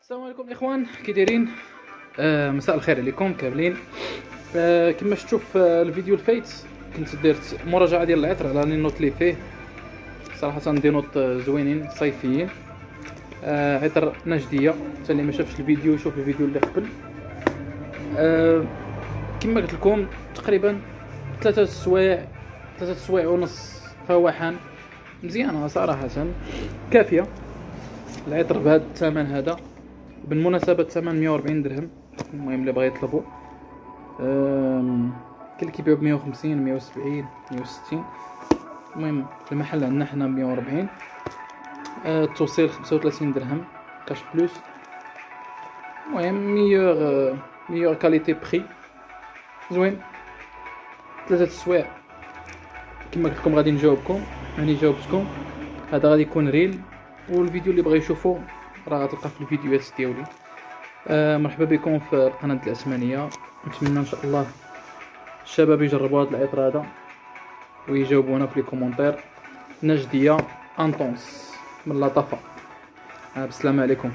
السلام عليكم الاخوان، كي دايرين؟ مساء الخير عليكم كاملين. كما شفتوا في الفيديو الفايت كنت درت مراجعه ديال العطر على لي نوت لي فيه. صراحه دي نوت زوينين صيفيين. عطر نجديه، حتى اللي ما شافش الفيديو يشوف الفيديو اللي قبل. كما قلت لكم تقريبا 3 سوايع ونص فواحان مزيانه صراحه كافيه. العطر بهذا الثمن هذا، بالمناسبه الثمن 140 درهم. المهم اللي بغى يطلبوا كاين اللي كيبيعوا ب 150 170 160. المهم في المحل عندنا حنا 140. التوصيل 35 درهم كاش بلوس. المهم ميور كاليتي بري زوين. 3 سوايع كما قلت لكم غادي نجاوبكم، يعني جاوبتكم. هذا غادي يكون ريل، والفيديو اللي بغى يشوفوا راه غتلقى في الفيديوهات ديالي. مرحبا بكم في القناه العثمانيه. نتمنى ان شاء الله الشباب يجربوا هذا العطر هذا ويجاوبونا في لي كومونتير. نجديه انطونس من لطافه. بالسلامه عليكم.